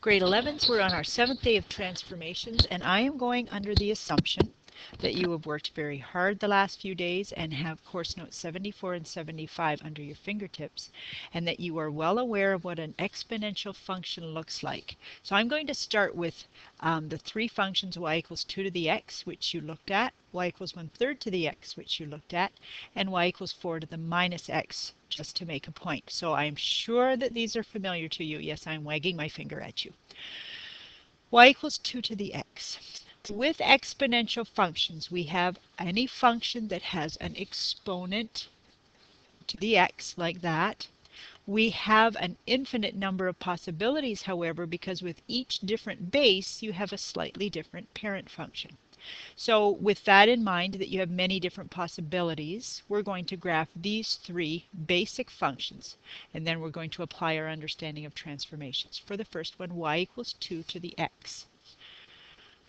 Grade 11s, we're on our 7th day of transformations, and I am going under the assumption that you have worked very hard the last few days and have course notes 74 and 75 under your fingertips, and that you are well aware of what an exponential function looks like. So I'm going to start with the three functions y equals 2 to the x, which you looked at, y equals 1/3 to the x, which you looked at, and y equals 4 to the minus x, just to make a point. So I'm sure that these are familiar to you. Yes, I'm wagging my finger at you. Y equals 2 to the x. With exponential functions, we have any function that has an exponent to the x, like that. We have an infinite number of possibilities, however, because with each different base, you have a slightly different parent function. So with that in mind, that you have many different possibilities, we're going to graph these three basic functions, and then we're going to apply our understanding of transformations. For the first one, y equals 2 to the x.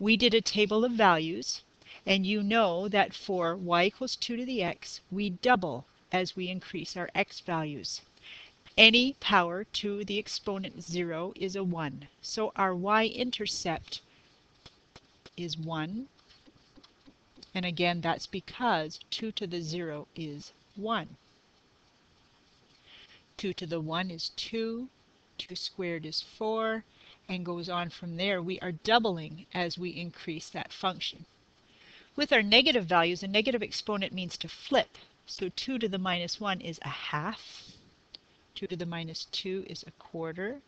We did a table of values, and you know that for y equals 2 to the x, we double as we increase our x values. Any power to the exponent 0 is a 1. So our y-intercept is 1. And again, that's because 2 to the 0 is 1. 2 to the 1 is 2. 2 squared is 4. And goes on from there. We are doubling as we increase that function. With our negative values, a negative exponent means to flip. So 2 to the minus 1 is a half. 2 to the minus 2 is a quarter,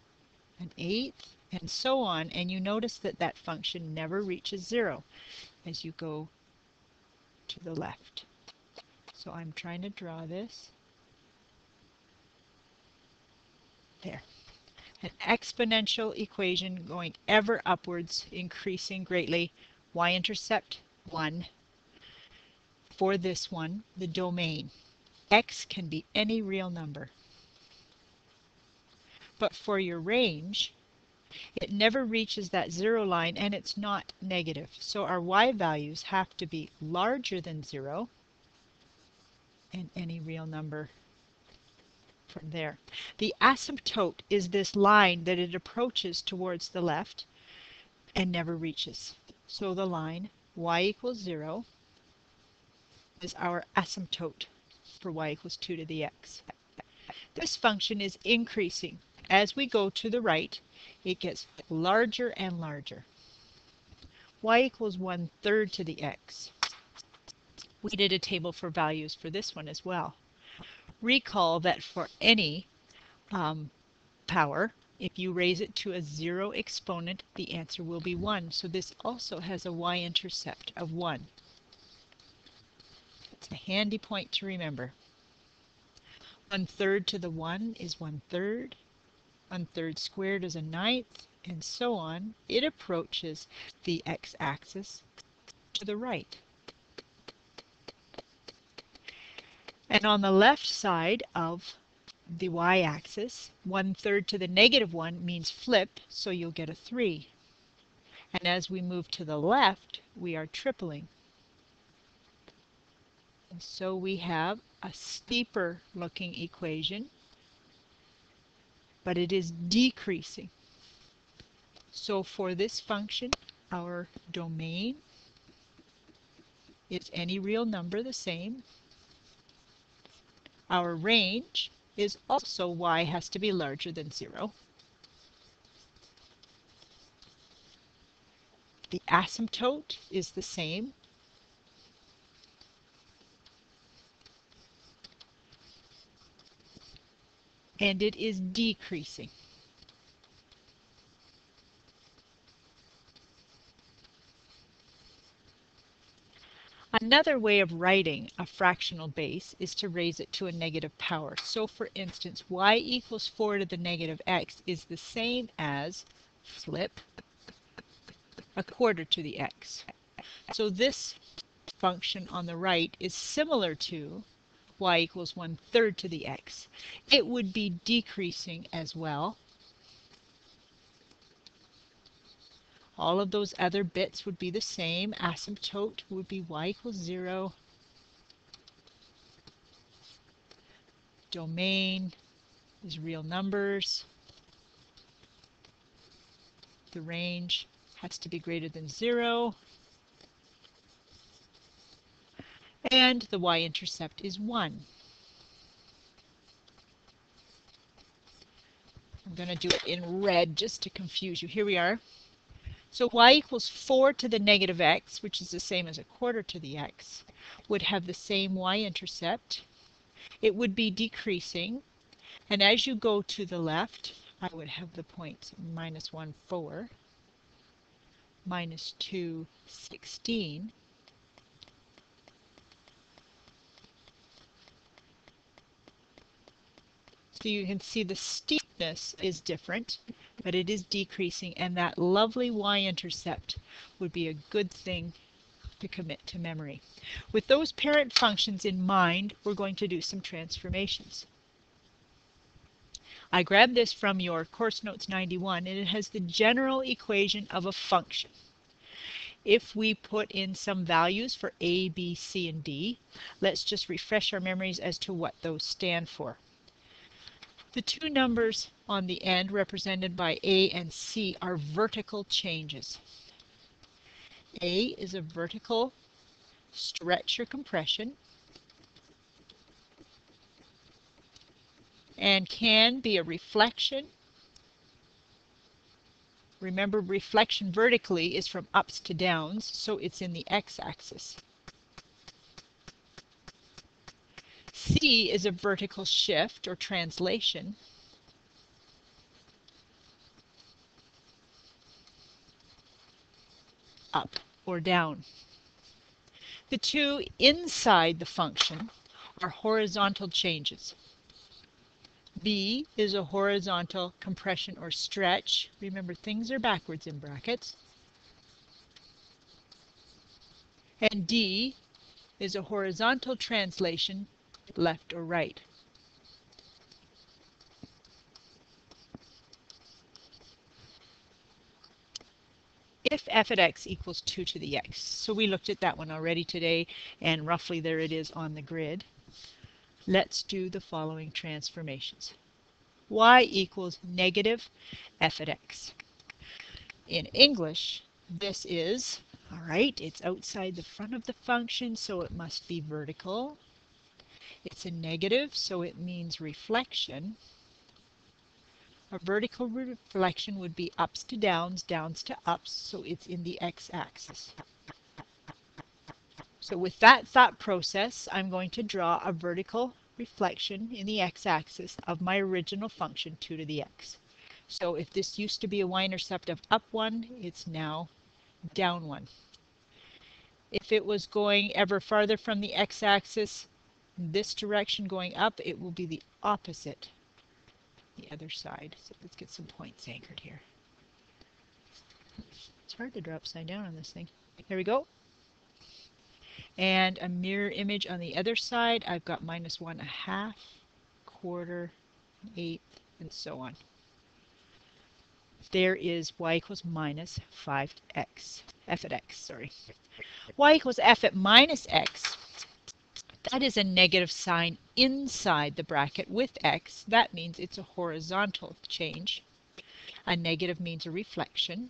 an eighth, and so on. And you notice that that function never reaches 0 as you go to the left. So I'm trying to draw this. There. An exponential equation going ever upwards, increasing greatly. Y-intercept 1. For this one, the domain. X can be any real number. But for your range, it never reaches that 0 line, and it's not negative. So our y values have to be larger than 0 and any real number from there. The asymptote is this line that it approaches towards the left and never reaches. So the line y equals 0 is our asymptote for y equals 2 to the x. This function is increasing. As we go to the right, it gets larger and larger. Y equals 1/3 to the x. We did a table for values for this one as well. Recall that for any power, if you raise it to a 0 exponent, the answer will be 1. So this also has a y-intercept of 1. It's a handy point to remember. 1/3 to the 1 is 1/3. 1/3 squared is a ninth, and so on. It approaches the x-axis to the right. And on the left side of the y-axis, 1/3 to the negative 1 means flip, so you'll get a 3. And as we move to the left, we are tripling. And so we have a steeper looking equation, but it is decreasing. So for this function, our domain is any real number, the same. Our range is also y has to be larger than 0. The asymptote is the same. And it is decreasing. Another way of writing a fractional base is to raise it to a negative power. So for instance, y equals 4 to the negative x is the same as flip a quarter to the x. So this function on the right is similar to y equals 1/3 to the x. It would be decreasing as well. All of those other bits would be the same. Asymptote would be y equals 0. Domain is real numbers. The range has to be greater than 0. And the y-intercept is 1. I'm going to do it in red just to confuse you. Here we are. So y equals 4 to the negative x, which is the same as a quarter to the x, would have the same y-intercept. It would be decreasing. And as you go to the left, I would have the points minus 1, 4, minus 2, 16. So you can see the steepness is different, but it is decreasing, and that lovely y-intercept would be a good thing to commit to memory. With those parent functions in mind, we're going to do some transformations. I grabbed this from your Course Notes 91, and it has the general equation of a function. If we put in some values for a, b, c, and d, let's just refresh our memories as to what those stand for. The two numbers on the end represented by a and c are vertical changes. A is a vertical stretch or compression and can be a reflection. Remember, reflection vertically is from ups to downs, so it's in the x-axis. C is a vertical shift or translation. Up or down. The two inside the function are horizontal changes. B is a horizontal compression or stretch. Remember, things are backwards in brackets. And D is a horizontal translation, left or right. If f at x equals 2 to the x. So we looked at that one already today, and roughly there it is on the grid. Let's do the following transformations. Y equals negative f at x. In English, this is, all right, it's outside the front of the function, so it must be vertical. It's a negative, so it means reflection. A vertical reflection would be ups to downs, downs to ups, so it's in the x-axis. So with that thought process, I'm going to draw a vertical reflection in the x-axis of my original function 2 to the x. So if this used to be a y-intercept of up 1, it's now down 1. If it was going ever farther from the x-axis, this direction going up, it will be the opposite, the other side. So let's get some points anchored here. It's hard to draw upside down on this thing. There we go. And a mirror image on the other side, I've got minus 1/2, quarter, 1/8, and so on. There is y equals minus 5x, f at x, sorry. Y equals f at minus x. That is a negative sign inside the bracket with x. That means it's a horizontal change. A negative means a reflection.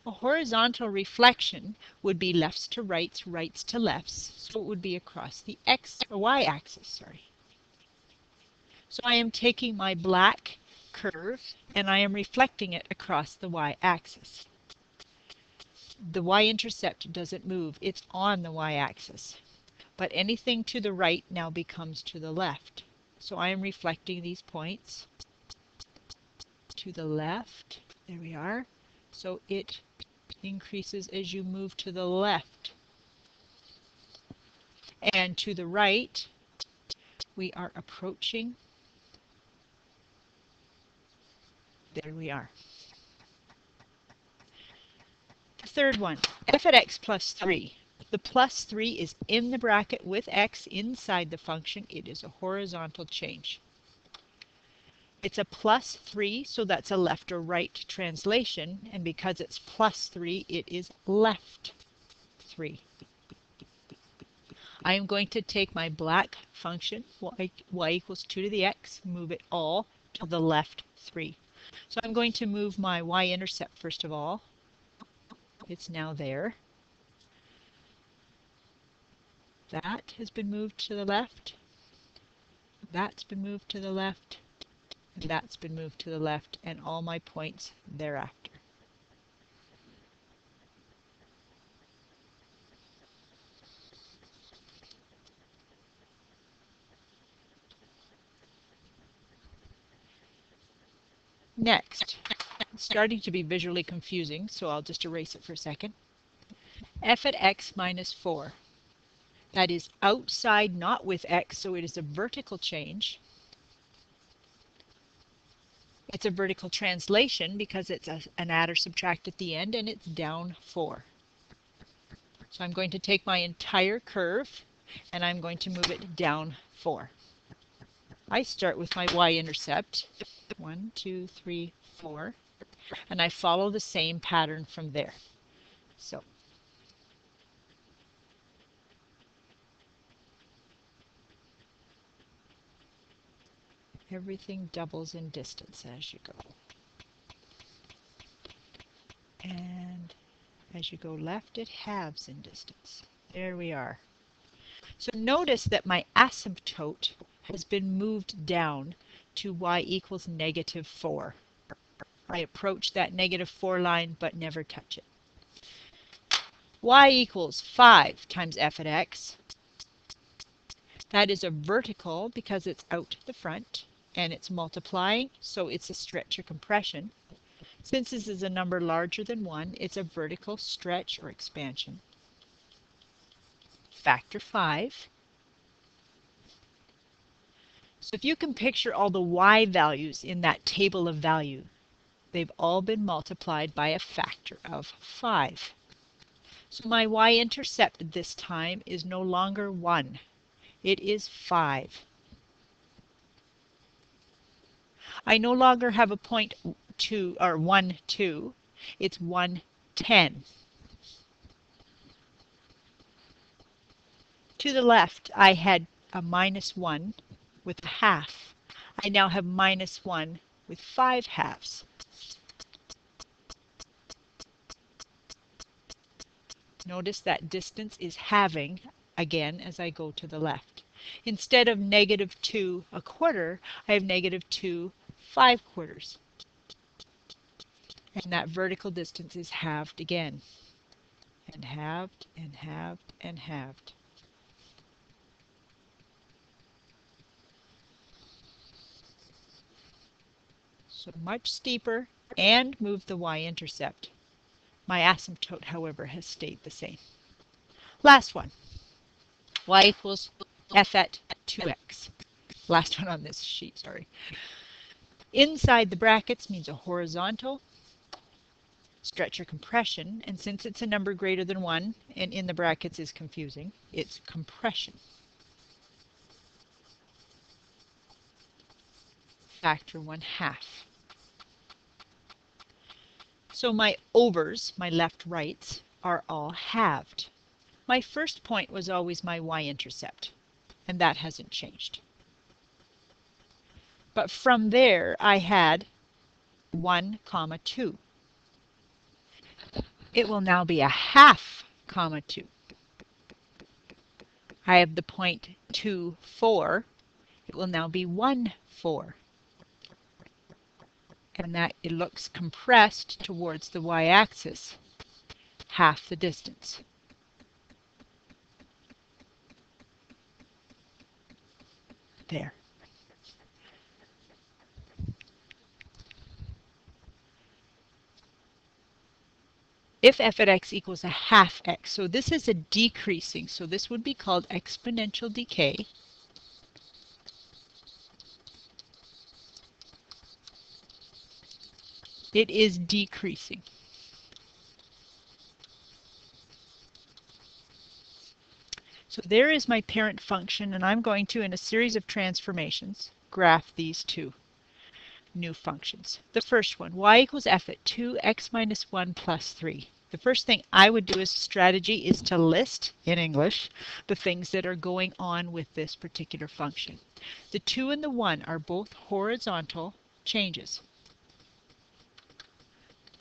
A horizontal reflection would be lefts to rights, rights to lefts, so it would be across the x or y-axis, sorry. So I am taking my black curve and I am reflecting it across the y-axis. The y-intercept doesn't move, it's on the y-axis. But anything to the right now becomes to the left. So I am reflecting these points to the left. There we are. So it increases as you move to the left. And to the right, we are approaching. There we are. The third one, f at x plus 3. The plus 3 is in the bracket with x inside the function. It is a horizontal change. It's a plus 3, so that's a left or right translation. And because it's plus 3, it is left 3. I am going to take my black function, y equals 2 to the x, move it all to the left 3. So I'm going to move my y-intercept first of all. It's now there. That has been moved to the left. That's been moved to the left. And that's been moved to the left, and all my points thereafter. Next, it's starting to be visually confusing, so I'll just erase it for a second. F at x minus 4. That is outside, not with x, so it is a vertical change. It's a vertical translation because it's an add or subtract at the end, and it's down 4. So I'm going to take my entire curve, and I'm going to move it down 4. I start with my y-intercept, 1, 2, 3, 4, and I follow the same pattern from there. So everything doubles in distance as you go. And as you go left, it halves in distance. There we are. So notice that my asymptote has been moved down to y equals negative 4. I approach that negative 4 line but never touch it. Y equals 5 times f at x. That is a vertical because it's out the front and it's multiplying, so it's a stretch or compression. Since this is a number larger than 1, it's a vertical stretch or expansion. Factor 5. So if you can picture all the y values in that table of value, they've all been multiplied by a factor of 5. So my y-intercept this time is no longer 1. It is 5. I no longer have a point 2 or 1, 2. It's 1, 10. To the left, I had a minus 1 with a half. I now have minus 1 with 5 halves. Notice that distance is halving again as I go to the left. Instead of negative 2 a quarter, I have negative 2 5/4. And that vertical distance is halved again. And halved, and halved, and halved. So much steeper, and move the y-intercept. My asymptote, however, has stayed the same. Last one. Y equals f at 2x. Last one on this sheet, sorry. Inside the brackets means a horizontal stretch or compression, and since it's a number greater than 1, and in the brackets is confusing, it's compression. Factor 1/2. So my overs, my left rights, are all halved. My first point was always my y-intercept, and that hasn't changed. But from there, I had 1, 2. It will now be a half, 2. I have the point 2, 4. It will now be 1, 4. And that it looks compressed towards the y-axis, half the distance. There. If f at x equals a half x, so this is a decreasing, so this would be called exponential decay. It is decreasing. So there is my parent function, and I'm going to, in a series of transformations, graph these two new functions. The first one, y equals f at 2x minus 1 plus 3. The first thing I would do as a strategy is to list, in English, the things that are going on with this particular function. The 2 and the 1 are both horizontal changes.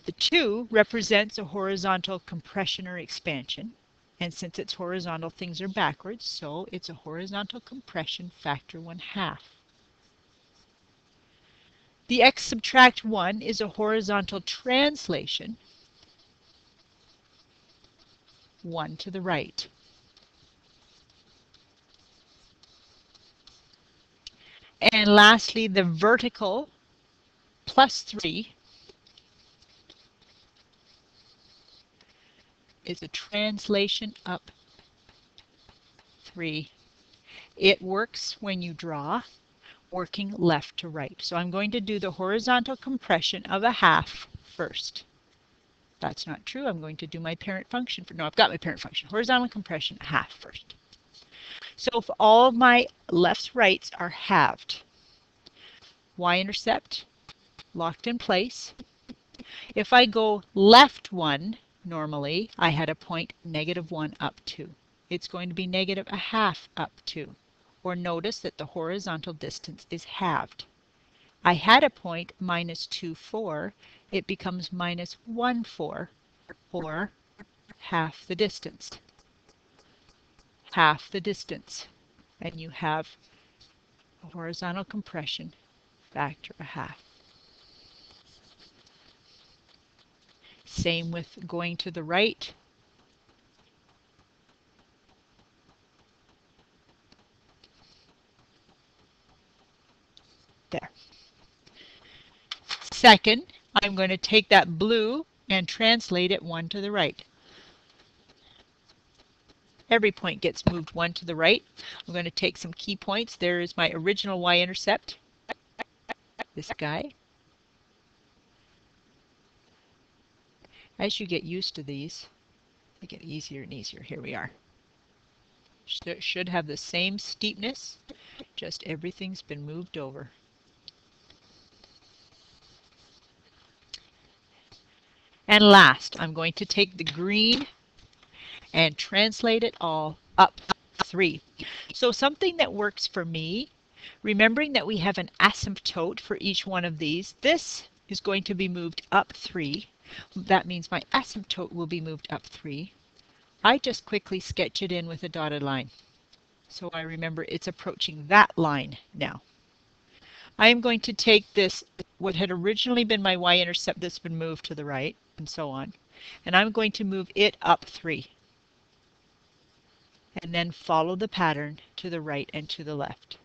The 2 represents a horizontal compression or expansion. And since it's horizontal, things are backwards, so it's a horizontal compression factor 1/2. The x subtract 1 is a horizontal translation 1 to the right. And lastly, the vertical plus 3 is a translation up 3. It works when you draw working left to right. So I'm going to do the horizontal compression of 1/2 first. That's not true. I'm going to do my parent function. No, I've got my parent function. Horizontal compression 1/2 first. So if all of my lefts rights are halved, y-intercept locked in place. If I go left 1, normally I had a point -1 up 2. It's going to be -1/2 up 2. Or notice that the horizontal distance is halved. I had a point -2, 4. It becomes -1, 4, or half the distance. Half the distance. And you have a horizontal compression factor 1/2. Same with going to the right. There. Second, I'm going to take that blue and translate it 1 to the right. Every point gets moved 1 to the right. I'm going to take some key points. There is my original y-intercept, this guy. As you get used to these, they get easier and easier. Here we are. Should have the same steepness, just everything's been moved over. And last, I'm going to take the green and translate it all up 3. So something that works for me, remembering that we have an asymptote for each one of these, this is going to be moved up 3. That means my asymptote will be moved up 3. I just quickly sketch it in with a dotted line. So I remember it's approaching that line now. I am going to take this, what had originally been my y-intercept that's been moved to the right, and so on, and I'm going to move it up 3. And then follow the pattern to the right and to the left.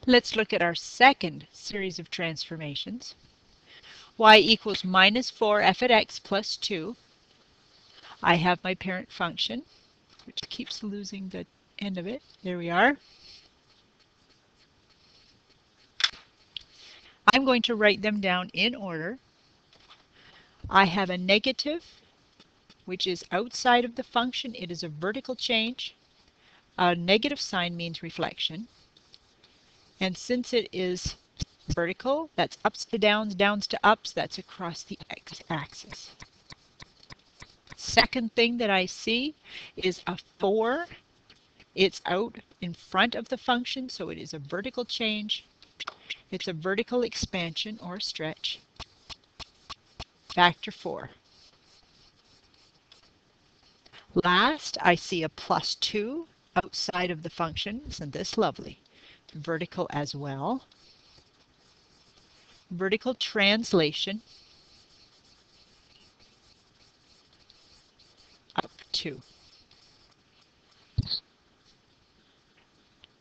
Let's look at our second series of transformations. Y equals -4 f at x plus 2. I have my parent function, which keeps losing the end of it. There we are. I'm going to write them down in order. I have a negative, which is outside of the function. It is a vertical change. A negative sign means reflection. And since it is vertical, that's ups to downs, downs to ups, that's across the x-axis. Second thing that I see is a 4. It's out in front of the function, so it is a vertical change. It's a vertical expansion or stretch. Factor 4. Last, I see a +2 outside of the function. Isn't this lovely? Vertical as well. Vertical translation up 2.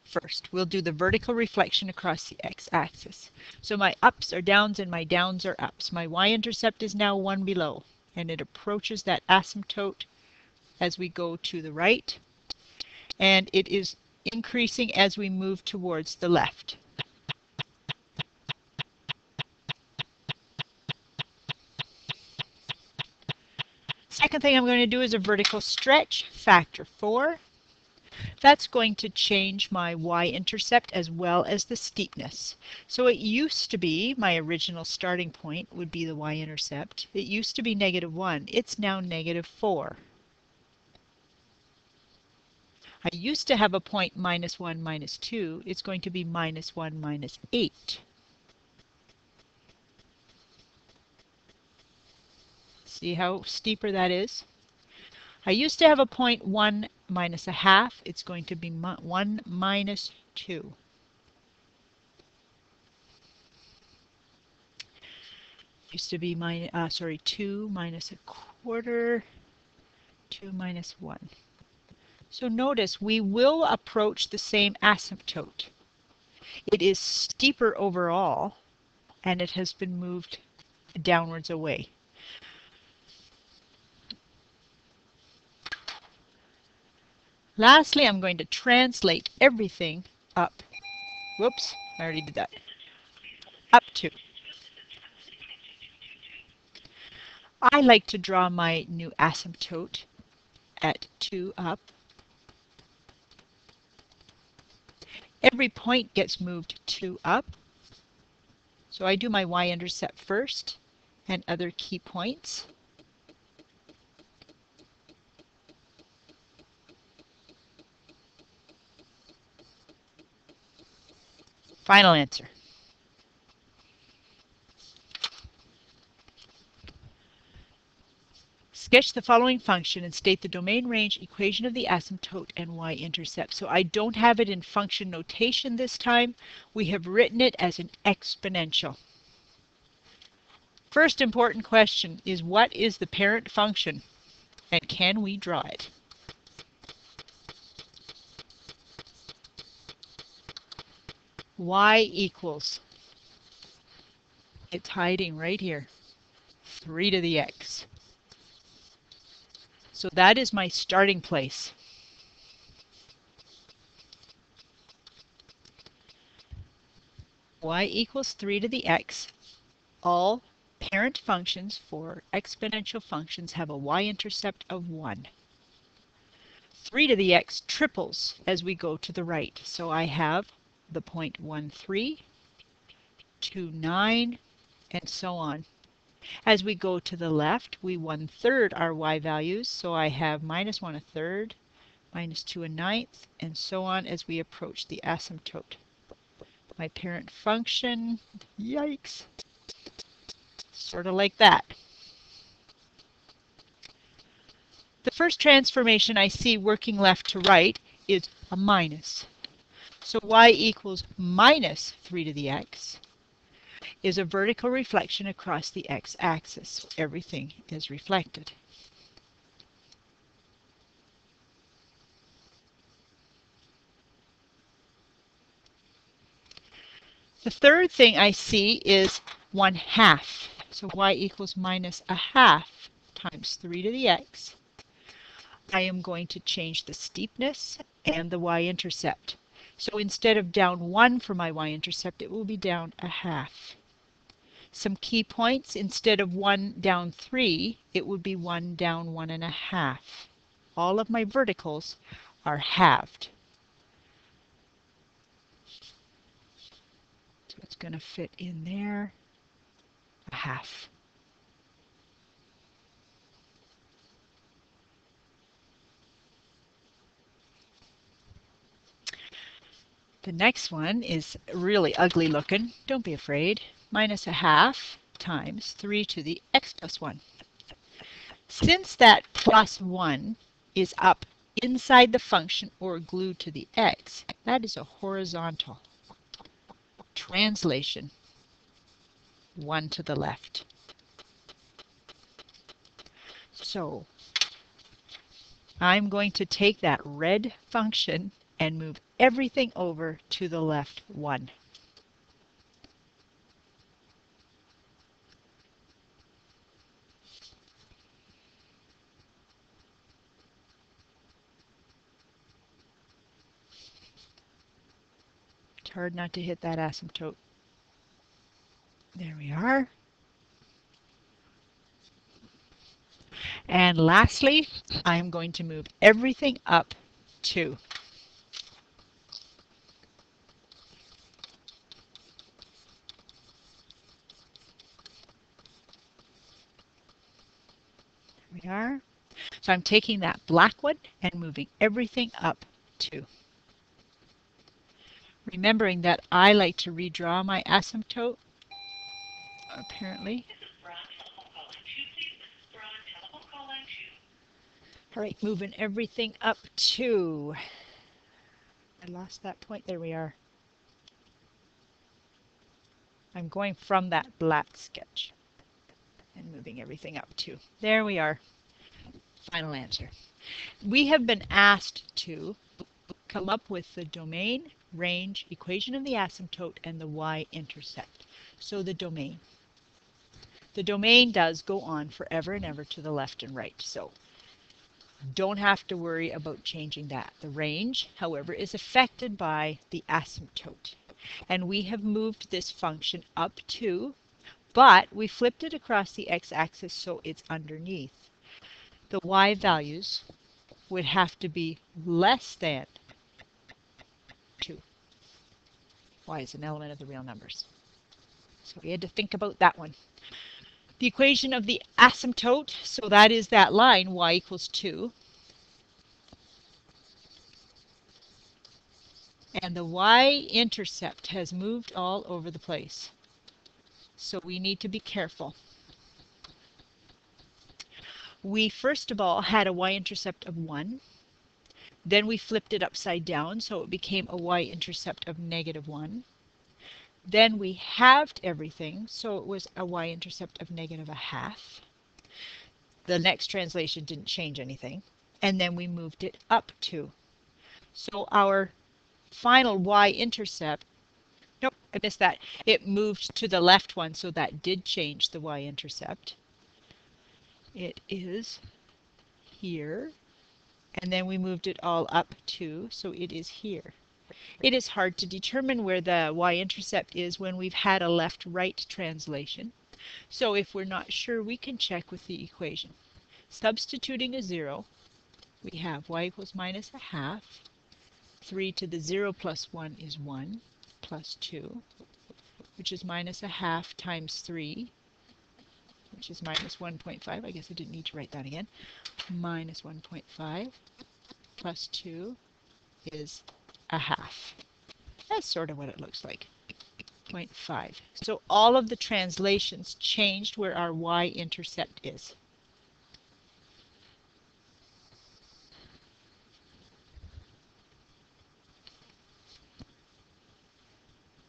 First, we'll do the vertical reflection across the x-axis. So my ups are downs and my downs are ups. My y-intercept is now 1 below, and it approaches that asymptote as we go to the right, and it is increasing as we move towards the left. Second thing I'm going to do is a vertical stretch, factor 4. That's going to change my y-intercept as well as the steepness. So it used to be, my original starting point would be the y-intercept. It used to be -1. It's now -4. I used to have a point minus 1, minus 2. It's going to be minus 1, minus 8. See how steeper that is? I used to have a point 1 minus a half. It's going to be 1 minus 2. Used to be 2 minus a quarter, 2 minus 1. So notice we will approach the same asymptote. It is steeper overall, and it has been moved downwards away. Lastly, I'm going to translate everything up. Whoops, I already did that. Up to. I like to draw my new asymptote at 2 up. Every point gets moved 2 up. So I do my y-intercept first and other key points. Final answer. Sketch the following function and state the domain range equation of the asymptote and y-intercept. So I don't have it in function notation this time. We have written it as an exponential. First important question is, what is the parent function and can we draw it? Y equals, it's hiding right here, 3 to the x. So that is my starting place. Y equals 3 to the x. All parent functions for exponential functions have a y-intercept of 1. 3 to the x triples as we go to the right. So I have the point 1, 3, 2, 9, and so on. As we go to the left, we 1/3 our y values. So I have minus 1 1/3, minus 2 1/9, and so on as we approach the asymptote. My parent function, yikes, sort of like that. The first transformation I see working left to right is a minus. So y equals minus 3 to the x is a vertical reflection across the x-axis. So everything is reflected. The third thing I see is 1/2. So y equals minus a half times 3 to the x. I am going to change the steepness and the y-intercept. So instead of down 1 for my y-intercept, it will be down a half. Some key points, instead of 1 down 3, it would be 1 down 1 1/2. All of my verticals are halved. So it's going to fit in there, a half. The next one is really ugly looking. Don't be afraid. Minus a half times 3 to the x plus 1. Since that plus 1 is up inside the function or glued to the x, that is a horizontal. Translation, 1 to the left. So I'm going to take that red function and move everything over to the left 1. It's hard not to hit that asymptote. There we are. And lastly, I'm going to move everything up 2. There we are. So I'm taking that black one and moving everything up 2. Remembering that I like to redraw my asymptote, apparently. All right, moving everything up 2. I lost that point. There we are. I'm going from that black sketch and moving everything up 2. There we are. Final answer. We have been asked to come up with the domain, range, equation of the asymptote, and the y-intercept. So the domain. The domain does go on forever and ever to the left and right. So don't have to worry about changing that. The range, however, is affected by the asymptote. And we have moved this function up 2, but we flipped it across the x-axis so it's underneath. The y values would have to be less than 2. Y is an element of the real numbers. So we had to think about that one. The equation of the asymptote, so that is that line, y equals 2. And the y-intercept has moved all over the place. So we need to be careful. We first of all had a y-intercept of 1. Then we flipped it upside down, so it became a y-intercept of -1. Then we halved everything, so it was a y-intercept of -1/2. The next translation didn't change anything. And then we moved it up 2. So our final y-intercept, nope, I missed that. It moved to the left one, so that did change the y-intercept. It is here. And then we moved it all up 2, so it is here. It is hard to determine where the y-intercept is when we've had a left-right translation. So if we're not sure, we can check with the equation. Substituting a 0, we have y equals -1/2. 3 to the 0 plus 1 is 1, plus 2, which is -1/2 times 3, which is -1.5. I guess I didn't need to write that again. -1.5 plus 2 is 1/2. That's sort of what it looks like. 0.5. So all of the translations changed where our y-intercept is.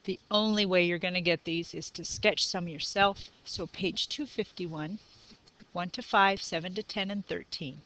The only way you're going to get these is to sketch some yourself. So page 251, 1 to 5, 7 to 10, and 13.